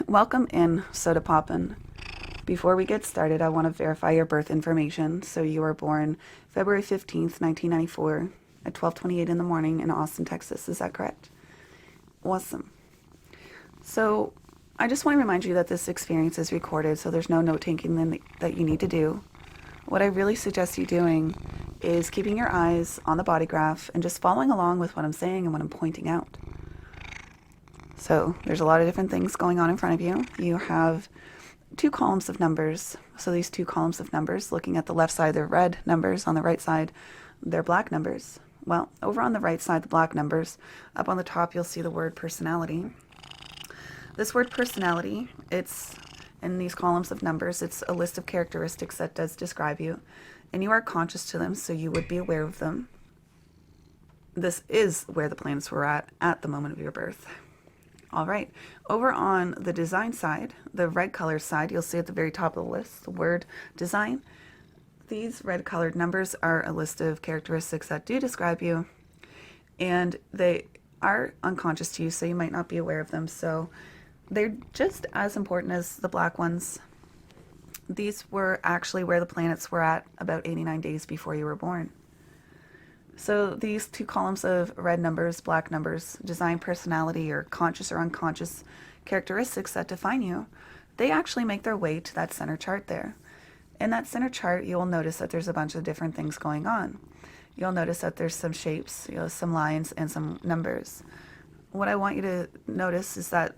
Welcome in, Sodapoppin. Before we get started, I want to verify your birth information. So you were born February 15th, 1994 at 12:28 in the morning in Austin, Texas. Is that correct? Awesome. So I just want to remind you that this experience is recorded, so there's no note taking that you need to do. What I really suggest you doing is keeping your eyes on the body graph and just following along with what I'm saying and what I'm pointing out. So there's a lot of different things going on in front of you. You have two columns of numbers. So these two columns of numbers, looking at the left side, they're red numbers. On the right side, they're black numbers. Well, over on the right side, the black numbers, up on the top, you'll see the word personality. This word personality, it's in these columns of numbers, it's a list of characteristics that does describe you, and you are conscious to them, so you would be aware of them. This is where the planets were at the moment of your birth. All right, over on the design side, the red color side, you'll see at the very top of the list, the word design. These red colored numbers are a list of characteristics that do describe you, and they are unconscious to you, so you might not be aware of them. So they're just as important as the black ones. These were actually where the planets were at about 89 days before you were born. So these two columns of red numbers, black numbers, design personality or conscious or unconscious characteristics that define you, they actually make their way to that center chart there. In that center chart, you'll notice that there's a bunch of different things going on. You'll notice that there's some shapes, some lines, and some numbers. What I want you to notice is that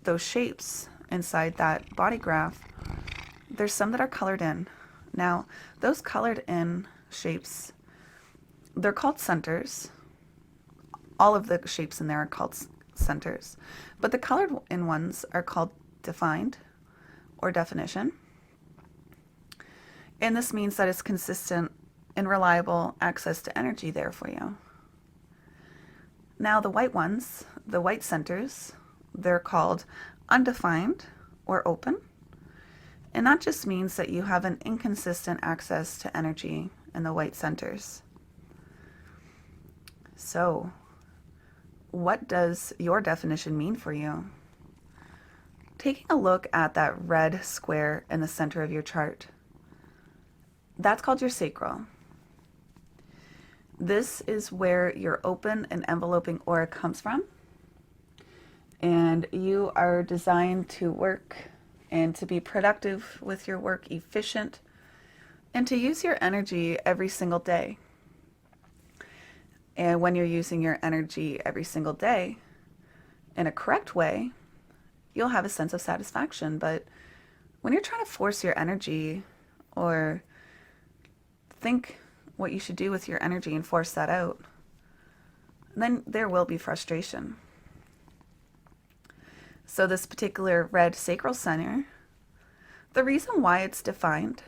those shapes inside that body graph, there's some that are colored in. Now, those colored in shapes, they're called centers. All of the shapes in there are called centers. But the colored in ones are called defined or definition. And this means that it's consistent and reliable access to energy there for you. Now the white ones, the white centers, they're called undefined or open. And that just means that you have an inconsistent access to energy in the white centers. So, what does your definition mean for you? Taking a look at that red square in the center of your chart, that's called your sacral. This is where your open and enveloping aura comes from. And you are designed to work and to be productive with your work, efficient, and to use your energy every single day. And when you're using your energy every single day in a correct way, you'll have a sense of satisfaction. But when you're trying to force your energy or think what you should do with your energy and force that out, then there will be frustration. So this particular red sacral center, the reason why it's defined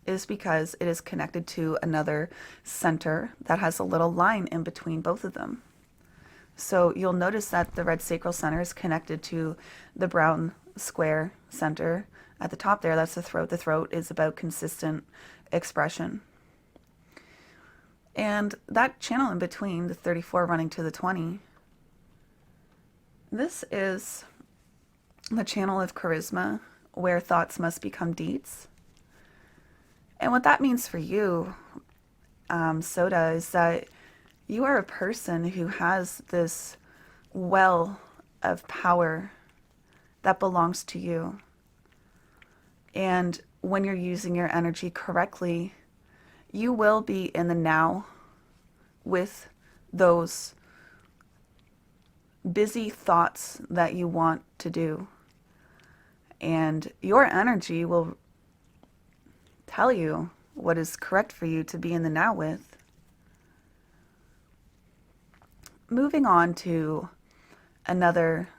is because it is connected to another center that has a little line in between both of them. So you'll notice that the red sacral center is connected to the brown square center at the top there. That's the throat. The throat is about consistent expression. And that channel in between, the 34 running to the 20, this is the channel of charisma where thoughts must become deeds. And what that means for you, Soda, is that you are a person who has this well of power that belongs to you. And when you're using your energy correctly, you will be in the now with those busy thoughts that you want to do. And your energy will tell you what is correct for you to be in the now with. Moving on to another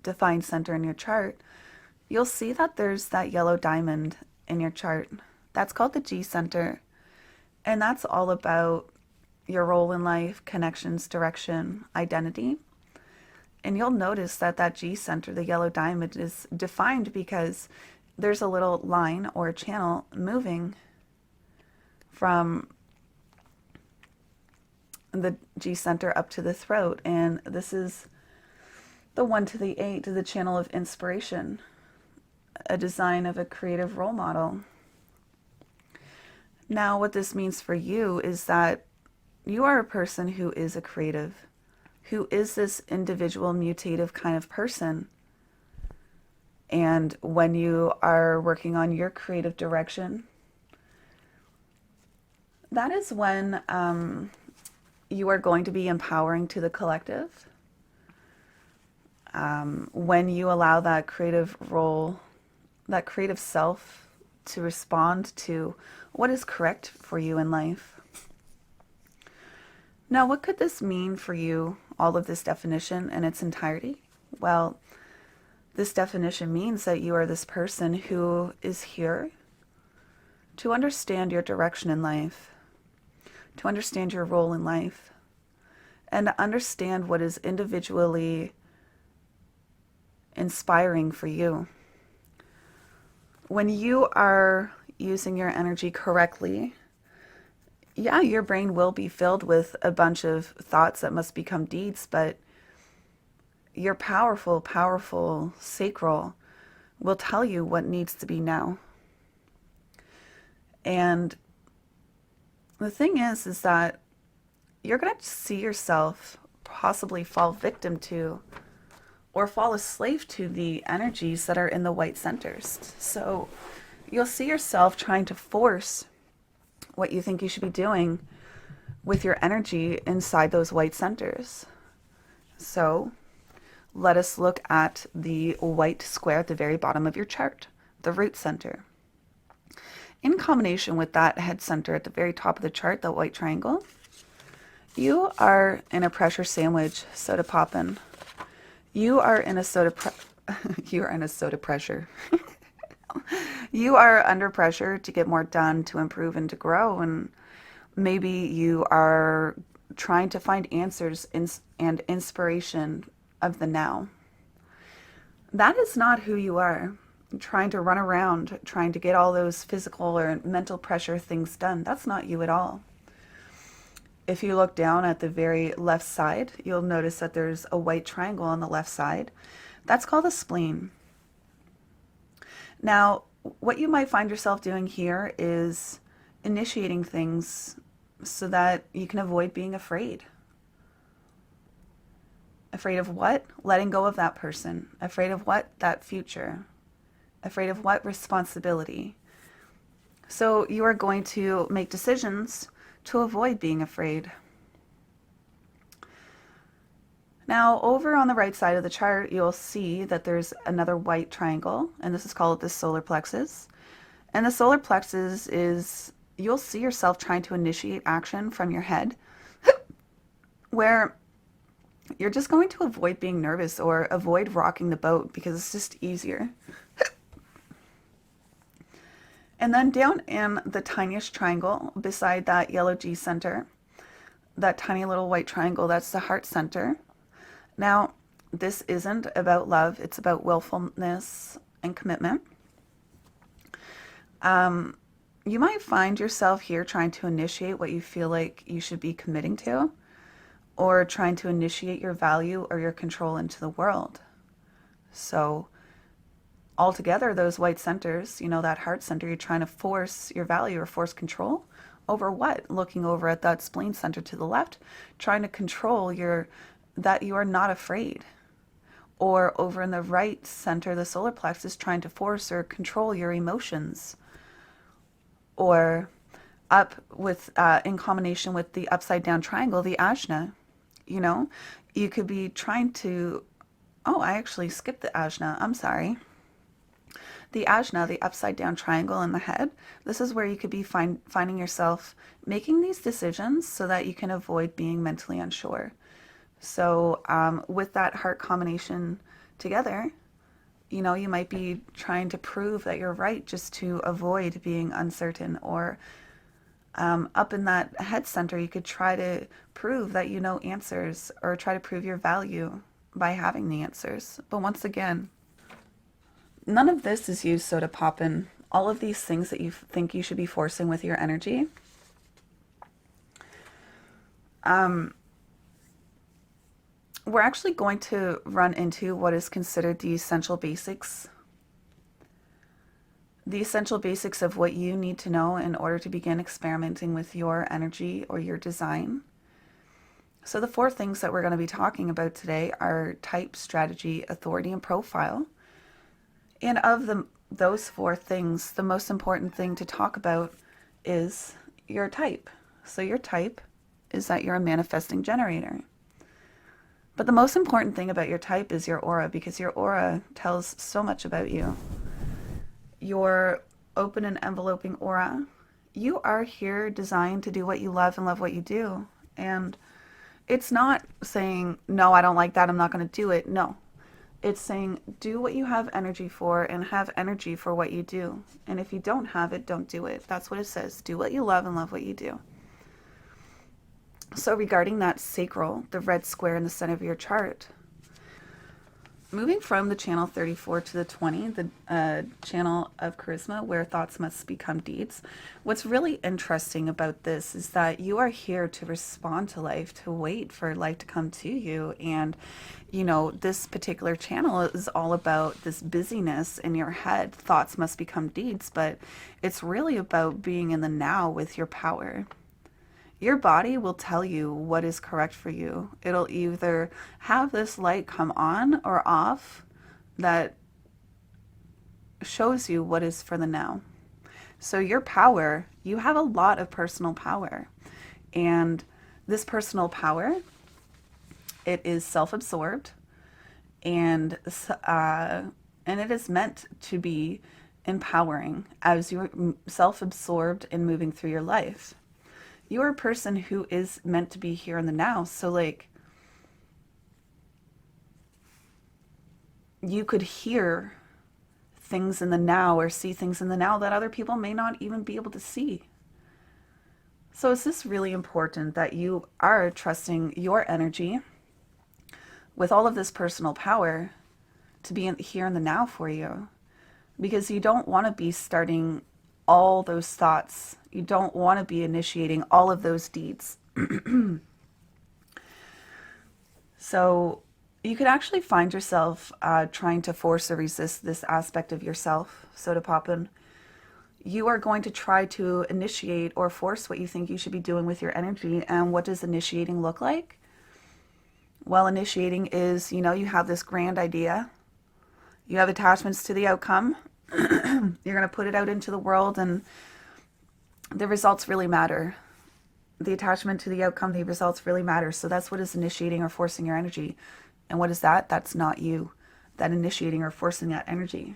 defined center in your chart, you'll see that there's that yellow diamond in your chart. That's called the G center, and that's all about your role in life, connections, direction, identity. And you'll notice that that G center, the yellow diamond, is defined because there's a little line or a channel moving from the G center up to the throat. And this is The 1 to the 8 to the channel of inspiration, a design of a creative role model. Now, what this means for you is that you are a person who is a creative, who is this individual, mutative kind of person. And when you are working on your creative direction, that is when you are going to be empowering to the collective. When you allow that creative role, that creative self to respond to what is correct for you in life. Now, what could this mean for you, all of this definition in its entirety? Well, this definition means that you are this person who is here to understand your direction in life, to understand your role in life, and to understand what is individually inspiring for you. When you are using your energy correctly, yeah, your brain will be filled with a bunch of thoughts that must become deeds, but your powerful, powerful sacral will tell you what needs to be now. And the thing is that you're going to see yourself possibly fall victim to or fall a slave to the energies that are in the white centers. So you'll see yourself trying to force what you think you should be doing with your energy inside those white centers. So let us look at the white square at the very bottom of your chart, the root center. In combination with that head center at the very top of the chart, the white triangle, you are in a pressure sandwich, Sodapoppin. You are in a you are in a soda pressure. You are under pressure to get more done, to improve and to grow, and maybe you are trying to find answers and inspiration of the now. That is not who you are. Trying to run around, trying to get all those physical or mental pressure things done. That's not you at all. If you look down at the very left side, you'll notice that there's a white triangle on the left side. That's called a spleen. Now, what you might find yourself doing here is initiating things so that you can avoid being afraid. Afraid of what? Letting go of that person. Afraid of what? That future. Afraid of what? Responsibility. So you are going to make decisions to avoid being afraid. Now, over on the right side of the chart, you'll see that there's another white triangle, and this is called the solar plexus. And the solar plexus is, you'll see yourself trying to initiate action from your head, where you're just going to avoid being nervous or avoid rocking the boat because it's just easier. And then down in the tiniest triangle beside that yellow G center, that tiny little white triangle, that's the heart center. Now, this isn't about love, it's about willfulness and commitment. You might find yourself here trying to initiate what you feel like you should be committing to, or trying to initiate your value or your control into the world. So altogether, those white centers, you know, that heart center, you're trying to force your value or force control over what? Looking over at that spleen center to the left, trying to control that you are not afraid. Or over in the right center, the solar plexus, trying to force or control your emotions. Or up with, in combination with the upside down triangle, the ajna, you know, you could be trying to, oh, I actually skipped the ajna, I'm sorry. The ajna, the upside down triangle in the head, this is where you could be finding yourself making these decisions so that you can avoid being mentally unsure. So with that heart combination together, you know, you might be trying to prove that you're right just to avoid being uncertain. Or up in that head center, you could try to prove that you know answers, or try to prove your value by having the answers. But once again, none of this is you, Sodapoppin. All of these things that you think you should be forcing with your energy, we're actually going to run into what is considered the essential basics. The essential basics of what you need to know in order to begin experimenting with your energy or your design. So the 4 things that we're going to be talking about today are type, strategy, authority, and profile. And of those 4 things, the most important thing to talk about is your type. So your type is that you're a manifesting generator. But the most important thing about your type is your aura, because your aura tells so much about you. Your open and enveloping aura, you are here designed to do what you love and love what you do. And it's not saying, no, I don't like that, I'm not going to do it. No. It's saying, do what you have energy for and have energy for what you do. And if you don't have it, don't do it. That's what it says. Do what you love and love what you do. So regarding that sacral, the red square in the center of your chart, moving from the channel 34 to the 20, the channel of charisma, where thoughts must become deeds, what's really interesting about this is that you are here to respond to life, to wait for life to come to you. And, you know, this particular channel is all about this busyness in your head. Thoughts must become deeds, but it's really about being in the now with your power. Your body will tell you what is correct for you. It'll either have this light come on or off that shows you what is for the now. So your power, you have a lot of personal power. And this personal power, it is self-absorbed, and it is meant to be empowering as you're self-absorbed and moving through your life. You're a person who is meant to be here in the now. So like, you could hear things in the now or see things in the now that other people may not even be able to see. So it's just really important that you are trusting your energy with all of this personal power to be here in the now for you, because you don't want to be starting all those thoughts. You don't want to be initiating all of those deeds. So you could actually find yourself trying to force or resist this aspect of yourself, Sodapoppin. You are going to try to initiate or force what you think you should be doing with your energy. And what does initiating look like? Well, initiating is, you know, you have this grand idea. You have attachments to the outcome. You're going to put it out into the world, and the results really matter. The attachment to the outcome, the results really matter. So that's what is initiating or forcing your energy. And what is that? That's not you. That initiating or forcing that energy.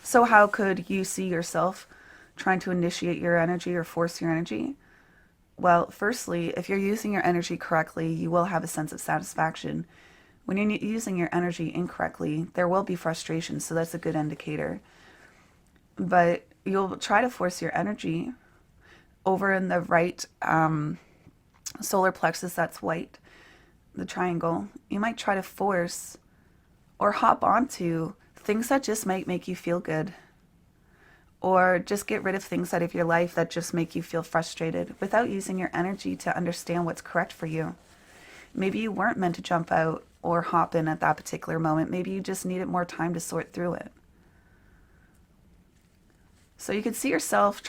So how could you see yourself trying to initiate your energy or force your energy? Well, firstly, if you're using your energy correctly, you will have a sense of satisfaction. When you're using your energy incorrectly, there will be frustration, so that's a good indicator. But you'll try to force your energy over in the right solar plexus, that's white, the triangle. You might try to force or hop onto things that just might make you feel good, or just get rid of things out of your life that just make you feel frustrated without using your energy to understand what's correct for you. Maybe you weren't meant to jump out or hop in at that particular moment. Maybe you just needed more time to sort through it. So you could see yourself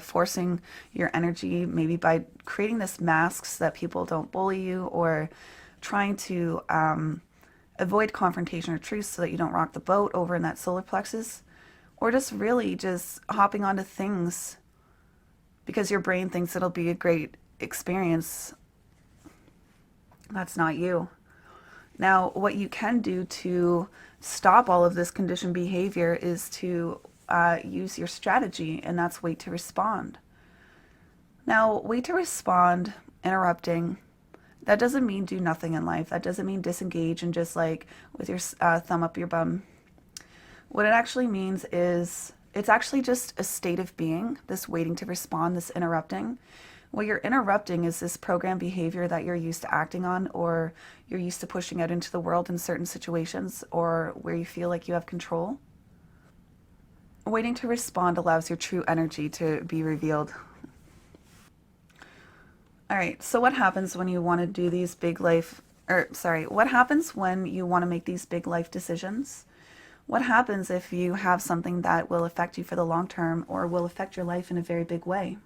forcing your energy, maybe by creating this mask so that people don't bully you, or trying to avoid confrontation or truth so that you don't rock the boat over in that solar plexus, or just really just hopping onto things because your brain thinks it'll be a great experience. That's not you. Now, what you can do to stop all of this conditioned behavior is to use your strategy, and that's wait to respond. Now, wait to respond, interrupting, that doesn't mean do nothing in life. That doesn't mean disengage and just like with your thumb up your bum. What it actually means is it's actually just a state of being, this waiting to respond, this interrupting. What you're interrupting is this programmed behavior that you're used to acting on, or you're used to pushing out into the world in certain situations, or where you feel like you have control. Waiting to respond allows your true energy to be revealed. All right, so what happens when you want to do these big life or sorry, what happens when you want to make these big life decisions? What happens if you have something that will affect you for the long term or will affect your life in a very big way?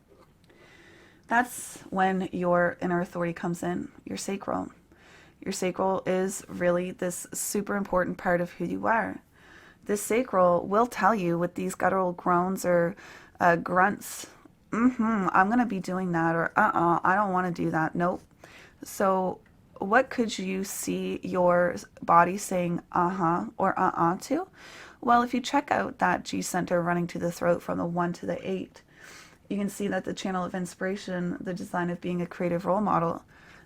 That's when your inner authority comes in, your sacral. Your sacral is really this super important part of who you are. This sacral will tell you with these guttural groans or grunts, I'm going to be doing that, or I don't want to do that. Nope. So, what could you see your body saying or to? Well, if you check out that G center running to the throat from the 1 to the 8, you can see that the channel of inspiration, the design of being a creative role model,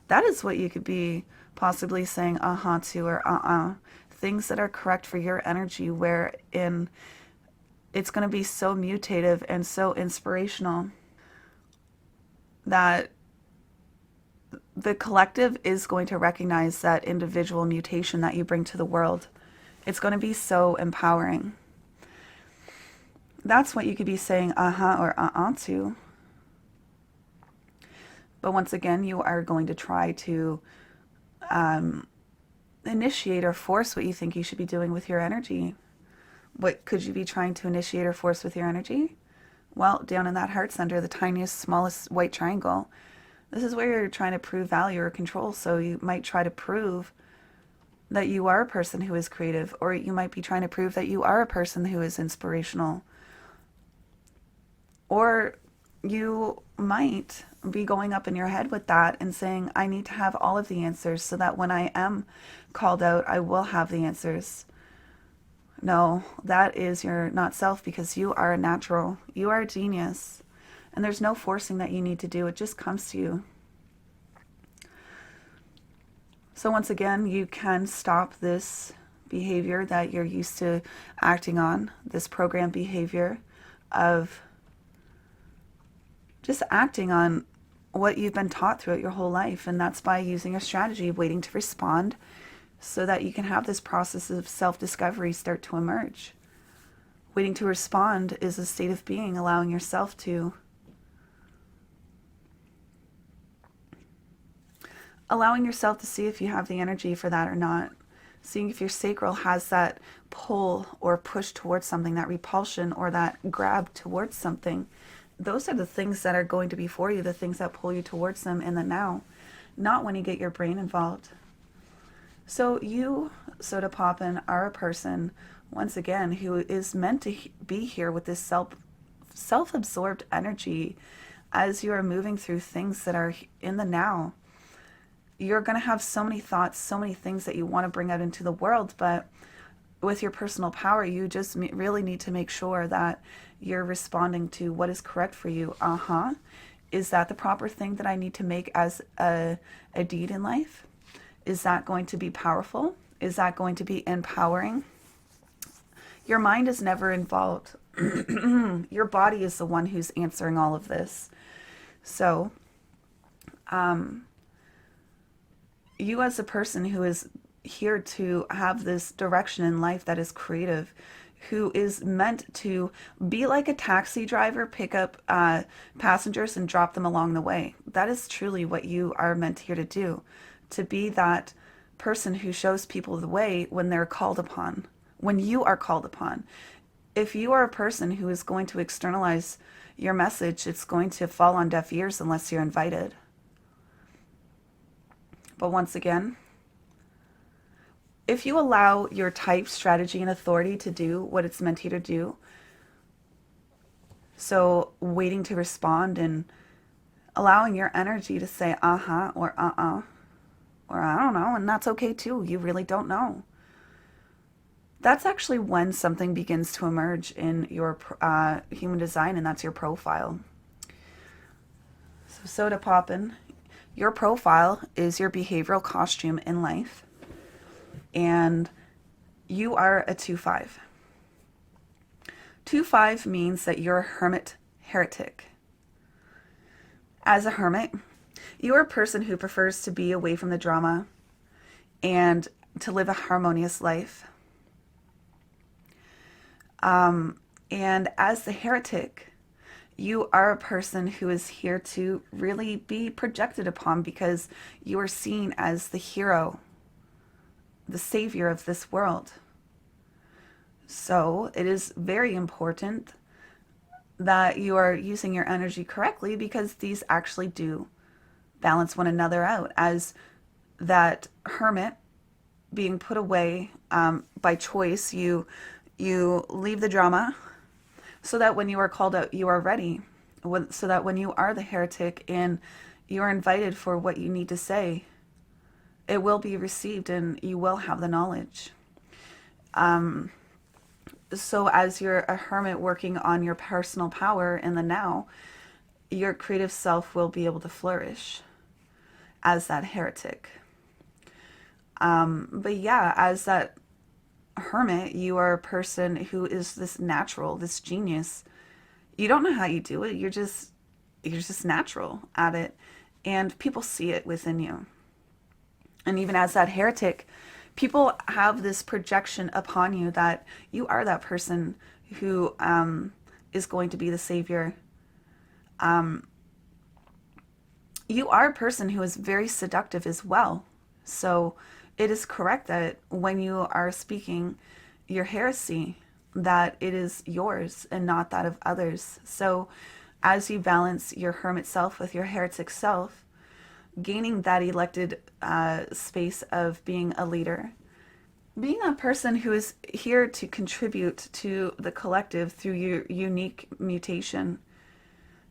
that is what you could be possibly saying to, or things that are correct for your energy, wherein it's going to be so mutative and so inspirational that the collective is going to recognize that individual mutation that you bring to the world. It's going to be so empowering. That's what you could be saying or to. But once again, you are going to try to initiate or force what you think you should be doing with your energy. What could you be trying to initiate or force with your energy? Well, down in that heart center, the tiniest, smallest white triangle, this is where you're trying to prove value or control. So you might try to prove that you are a person who is creative, or you might be trying to prove that you are a person who is inspirational. Or you might be going up in your head with that and saying, I need to have all of the answers so that when I am called out, I will have the answers. No, that is your not self, because you are a natural. You are a genius. And there's no forcing that you need to do. It just comes to you. So once again, you can stop this behavior that you're used to acting on, this programmed behavior of just acting on what you've been taught throughout your whole life. And that's by using a strategy of waiting to respond so that you can have this process of self-discovery start to emerge. Waiting to respond is a state of being, allowing yourself to see if you have the energy for that or not. Seeing if your sacral has that pull or push towards something, that repulsion or that grab towards something. Those are the things that are going to be for you, the things that pull you towards them in the now, not when you get your brain involved. So you, Sodapoppin, are a person, once again, who is meant to be here with this self-absorbed energy as you are moving through things that are in the now. You're going to have so many thoughts, so many things that you want to bring out into the world, but with your personal power, you just really need to make sure that you're responding to what is correct for you. Is that the proper thing that I need to make as a deed in life? Is that going to be powerful? Is that going to be empowering? Your mind is never involved. Your body is the one who's answering all of this. So, you as a person who is here to have this direction in life that is creative, who is meant to be like a taxi driver, pick up passengers and drop them along the way. That is truly what you are meant here to do. To be that person who shows people the way when they're called upon, when you are called upon. If you are a person who is going to externalize your message, it's going to fall on deaf ears unless you're invited. But once again, if you allow your type, strategy, and authority to do what it's meant here to do, so waiting to respond and allowing your energy to say or or I don't know, and that's okay too. You really don't know. That's actually when something begins to emerge in your human design, and that's your profile. So Sodapoppin, your profile is your behavioral costume in life, and you are a 2-5. 2-5 means that you're a hermit heretic. As a hermit, you are a person who prefers to be away from the drama and to live a harmonious life. And as the heretic, you are a person who is here to really be projected upon because you are seen as the hero the savior of this world. So it is very important that you are using your energy correctly, because these actually do balance one another out. As that hermit being put away by choice, you leave the drama so that when you are called out, you are ready. So that when you are the heretic and you are invited for what you need to say, it will be received and you will have the knowledge. So as you're a hermit working on your personal power in the now, your creative self will be able to flourish as that heretic. But yeah, as that hermit, you are a person who is this natural, this genius. You don't know how you do it. You're just natural at it, and people see it within you. And even as that heretic, people have this projection upon you that you are that person who is going to be the savior. You are a person who is very seductive as well. So it is correct that when you are speaking your heresy, that it is yours and not that of others. So as you balance your hermit self with your heretic self, gaining that elected space of being a leader, being a person who is here to contribute to the collective through your unique mutation,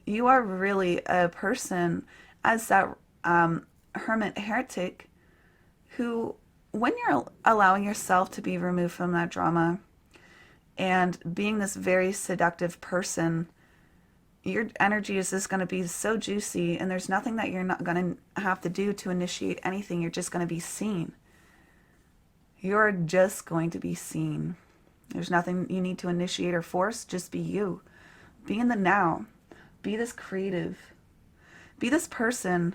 you are really a person as that hermit heretic who, when you're allowing yourself to be removed from that drama and being this very seductive person, your energy is just going to be so juicy, and there's nothing that you're not going to have to do to initiate anything. You're just going to be seen. You're just going to be seen. There's nothing you need to initiate or force. Just be you. Be in the now. Be this creative. Be this person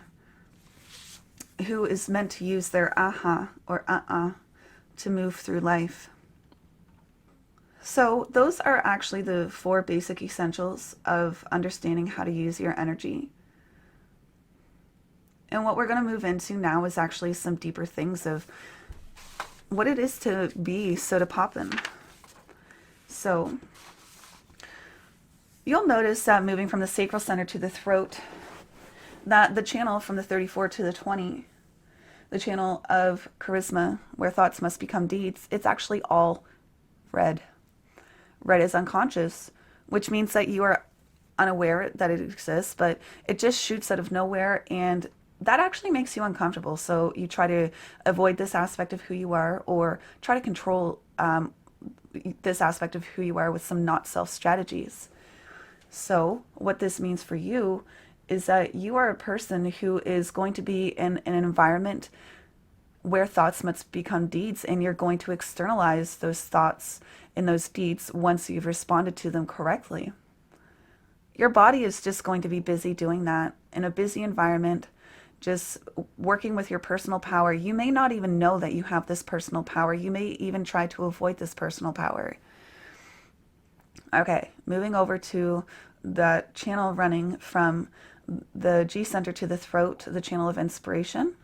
who is meant to use their aha or to move through life. So those are actually the 4 basic essentials of understanding how to use your energy. And what we're going to move into now is actually some deeper things of what it is to be Sodapoppin. So you'll notice that moving from the sacral center to the throat, that the channel from the 34 to the 20, the channel of charisma, where thoughts must become deeds, it's actually all red. Red is unconscious, which means that you are unaware that it exists, but it just shoots out of nowhere, and that actually makes you uncomfortable. So you try to avoid this aspect of who you are, or try to control this aspect of who you are with some not self strategies. So what this means for you is that you are a person who is going to be in an environment where thoughts must become deeds, and you're going to externalize those thoughts and those deeds once you've responded to them correctly. Your body is just going to be busy doing that in a busy environment, just working with your personal power. You may not even know that you have this personal power. You may even try to avoid this personal power. Okay, moving over to the channel running from the G center to the throat, the channel of inspiration,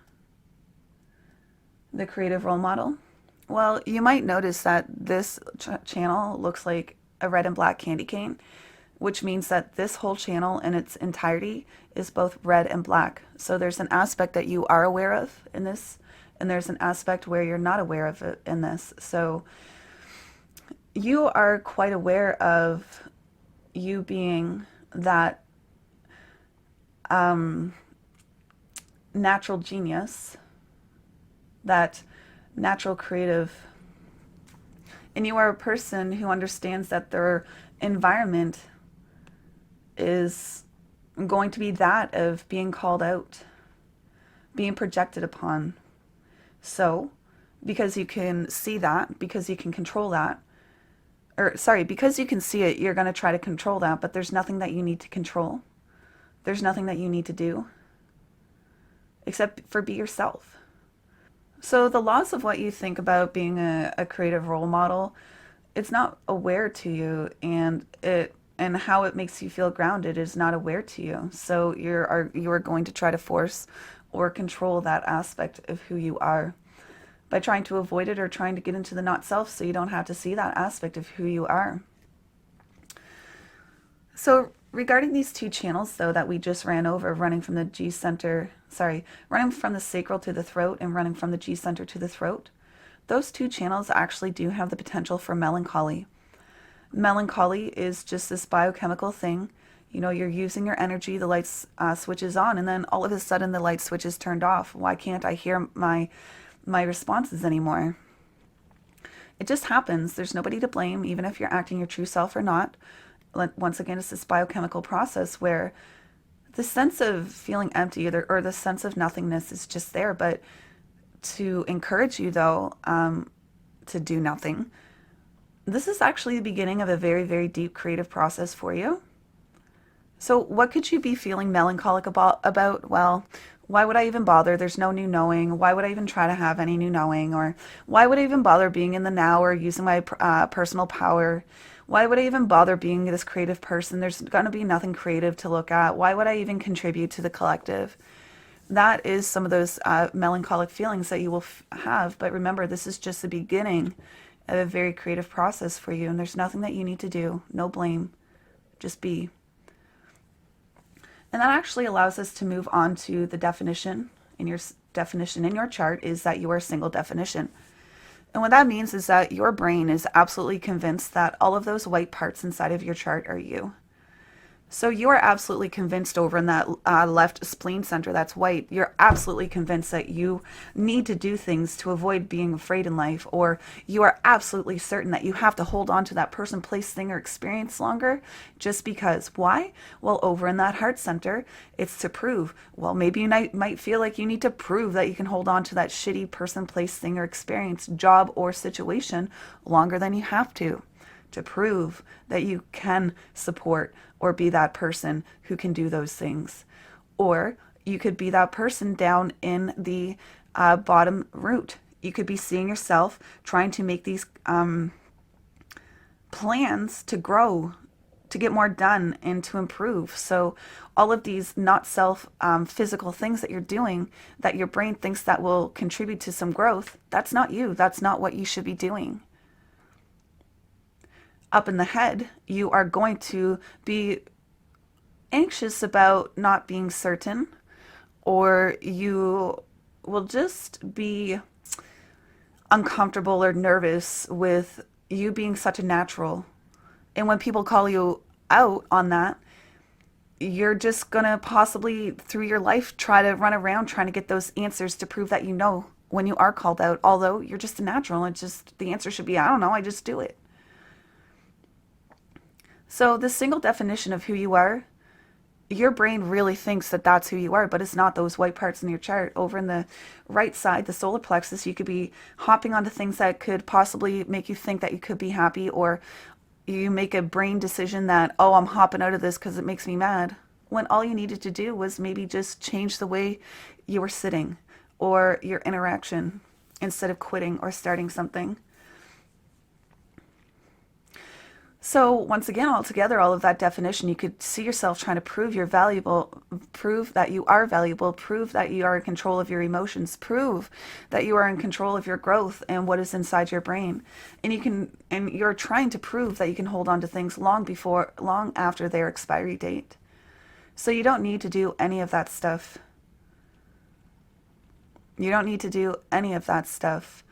the creative role model. Well, you might notice that this channel looks like a red and black candy cane, which means that this whole channel in its entirety is both red and black. So there's an aspect that you are aware of in this, and there's an aspect where you're not aware of it in this. So you are quite aware of you being that natural genius, that natural creative, and you are a person who understands that their environment is going to be that of being called out, being projected upon. So because you can see that, because you can control that, because you can see it, you're going to try to control that, but there's nothing that you need to control. There's nothing that you need to do except for be yourself. So the laws of what you think about being a creative role model, it's not aware to you, and how it makes you feel grounded is not aware to you. So you are going to try to force or control that aspect of who you are. by trying to avoid it or trying to get into the not self so you don't have to see that aspect of who you are. So regarding these two channels, though, that we just ran over, running from the running from the sacral to the throat and running from the G center to the throat, those two channels actually do have the potential for melancholy. Melancholy is just this biochemical thing. You're using your energy, the light switches on, and then all of a sudden the light switch is turned off. Why can't I hear my responses anymore? It just happens. There's nobody to blame, even if you're acting your true self or not. Once again, it's this biochemical process where the sense of feeling empty or the sense of nothingness is just there. But to encourage you, though, to do nothing, this is actually the beginning of a very, very deep creative process for you. So what could you be feeling melancholic about? Well, why would I even bother? There's no new knowing. Why would I even try to have any new knowing? Or why would I even bother being in the now or using my personal power? Why would I even bother being this creative person? There's going to be nothing creative to look at. Why would I even contribute to the collective? That is some of those melancholic feelings that you will have. But remember, this is just the beginning of a very creative process for you. And there's nothing that you need to do. No blame. Just be. And that actually allows us to move on to the definition. In your definition in your chart is that you are a single definition. And what that means is that your brain is absolutely convinced that all of those white parts inside of your chart are you. So you are absolutely convinced over in that left spleen center that's white, you're absolutely convinced that you need to do things to avoid being afraid in life, or you are absolutely certain that you have to hold on to that person, place, thing, or experience longer just because. Why? Well, over in that heart center, it's to prove. Well, maybe you might feel like you need to prove that you can hold on to that shitty person, place, thing, or experience, job, or situation longer than you have to prove that you can support or be that person who can do those things. Or you could be that person down in the bottom root. You could be seeing yourself trying to make these plans to grow, to get more done, and to improve. So all of these not self physical things that you're doing that your brain thinks that will contribute to some growth, that's not you. That's not what you should be doing. Up in the head, you are going to be anxious about not being certain, or you will just be uncomfortable or nervous with you being such a natural. And when people call you out on that, you're just going to possibly through your life try to run around trying to get those answers to prove that you know when you are called out, although you're just a natural. It's just the answer should be, I don't know, I just do it. So the single definition of who you are, your brain really thinks that that's who you are, but it's not those white parts in your chart. Over in the right side, the solar plexus, you could be hopping onto things that could possibly make you think that you could be happy, or you make a brain decision that, oh, I'm hopping out of this because it makes me mad, when all you needed to do was maybe just change the way you were sitting or your interaction instead of quitting or starting something. So once again, all together, all of that definition, you could see yourself trying to prove you're valuable, prove that you are valuable, prove that you are in control of your emotions, prove that you are in control of your growth and what is inside your brain. And you're trying to prove that you can hold on to things long after their expiry date. So you don't need to do any of that stuff. You don't need to do any of that stuff.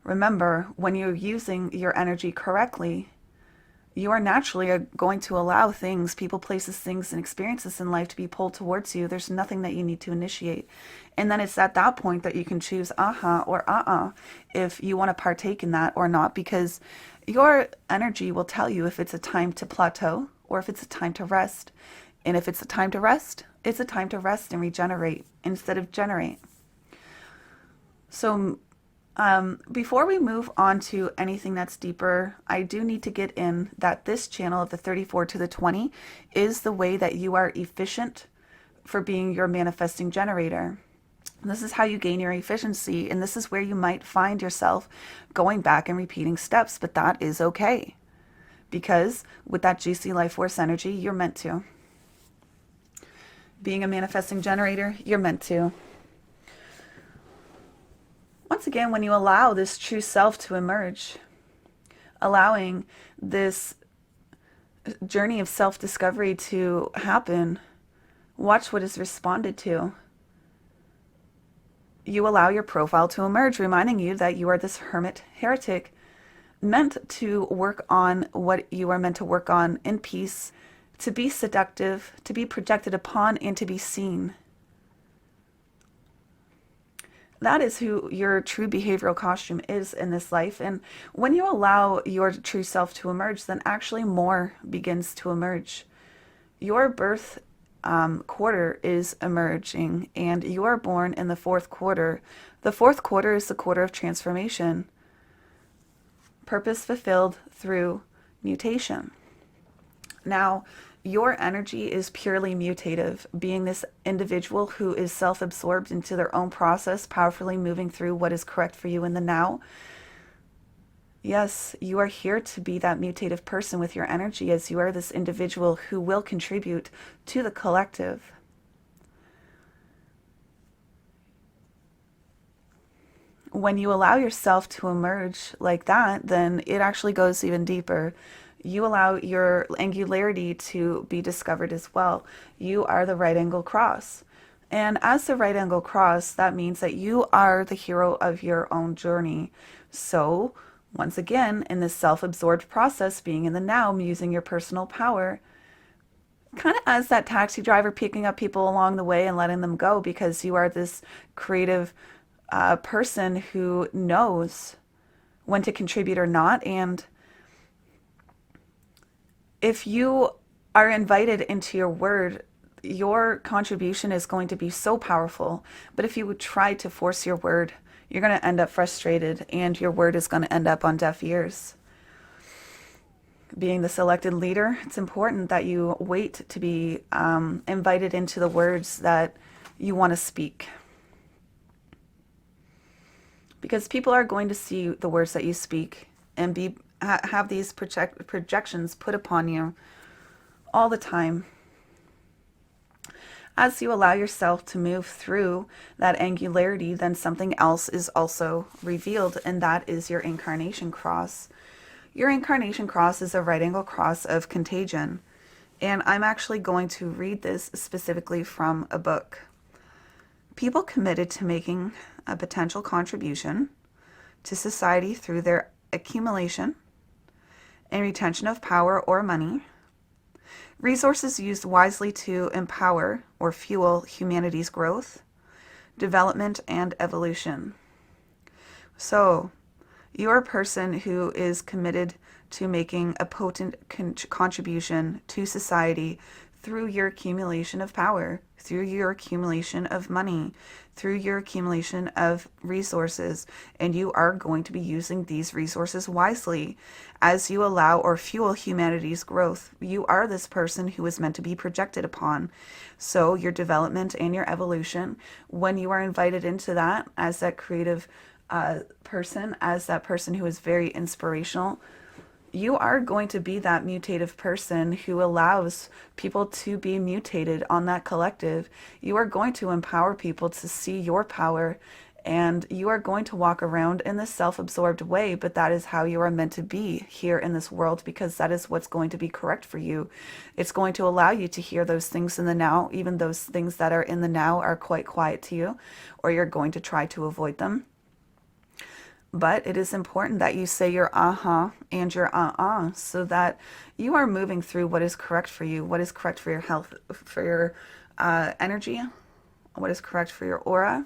Remember, when you're using your energy correctly, you are naturally going to allow things, people, places, things, and experiences in life to be pulled towards you. There's nothing that you need to initiate. And then it's at that point that you can choose or if you want to partake in that or not, because your energy will tell you if it's a time to plateau or if it's a time to rest. And if it's a time to rest, it's a time to rest and regenerate instead of generate. So before we move on to anything that's deeper, I do need to get in that this channel of the 34 to the 20 is the way that you are efficient for being your manifesting generator. This is how you gain your efficiency, and this is where you might find yourself going back and repeating steps, but that is okay, because with that GC life force energy, you're meant to. Being a manifesting generator, you're meant to. Once again, when you allow this true self to emerge, allowing this journey of self-discovery to happen, watch what is responded to. You allow your profile to emerge, reminding you that you are this hermit heretic, meant to work on what you are meant to work on in peace, to be seductive, to be projected upon, and to be seen. That is who your true behavioral costume is in this life. And when you allow your true self to emerge, then actually more begins to emerge. Your birth quarter is emerging, and you are born in the fourth quarter. The fourth quarter is the quarter of transformation, purpose fulfilled through mutation. Now, your energy is purely mutative, being this individual who is self-absorbed into their own process, powerfully moving through what is correct for you in the now. Yes, you are here to be that mutative person with your energy, as you are this individual who will contribute to the collective. When you allow yourself to emerge like that, then it actually goes even deeper. You allow your angularity to be discovered as well. You are the right angle cross. And as the right angle cross, that means that you are the hero of your own journey. So, once again, in this self-absorbed process, being in the now, using your personal power, kind of as that taxi driver picking up people along the way and letting them go, because you are this creative person who knows when to contribute or not. And if you are invited into your word, your contribution is going to be so powerful. But if you would try to force your word, you're going to end up frustrated, and your word is going to end up on deaf ears. Being the selected leader, it's important that you wait to be invited into the words that you want to speak. Because people are going to see the words that you speak and have these projections put upon you all the time. As you allow yourself to move through that angularity, then something else is also revealed, and that is your incarnation cross. Your incarnation cross is a right angle cross of contagion. And I'm actually going to read this specifically from a book. People committed to making a potential contribution to society through their accumulation and retention of power or money, resources used wisely to empower or fuel humanity's growth, development, and evolution. So, you're a person who is committed to making a potent contribution to society through your accumulation of power, through your accumulation of money, through your accumulation of resources, and you are going to be using these resources wisely as you allow or fuel humanity's growth. You are this person who is meant to be projected upon. So your development and your evolution, when you are invited into that as that creative person, as that person who is very inspirational, you are going to be that mutative person who allows people to be mutated on that collective. You are going to empower people to see your power, and you are going to walk around in this self-absorbed way, but that is how you are meant to be here in this world, because that is what's going to be correct for you. It's going to allow you to hear those things in the now, even those things that are in the now are quite quiet to you, or you're going to try to avoid them. But it is important that you say your uh-huh and your uh-uh, so that you are moving through what is correct for you, what is correct for your health, for your energy, what is correct for your aura.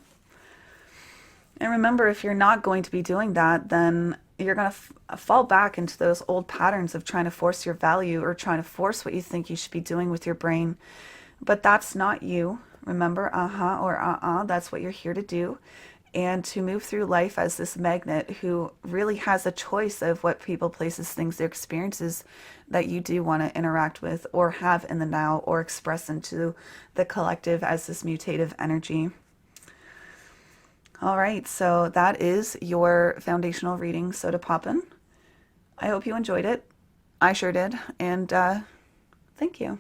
And remember, if you're not going to be doing that, then you're going to fall back into those old patterns of trying to force your value or trying to force what you think you should be doing with your brain. But that's not you. Remember, uh-huh or uh-uh, that's what you're here to do. And to move through life as this magnet who really has a choice of what people, places, things, their experiences that you do want to interact with or have in the now or express into the collective as this mutative energy. All right, so that is your foundational reading, Sodapoppin. I hope you enjoyed it. I sure did. And thank you.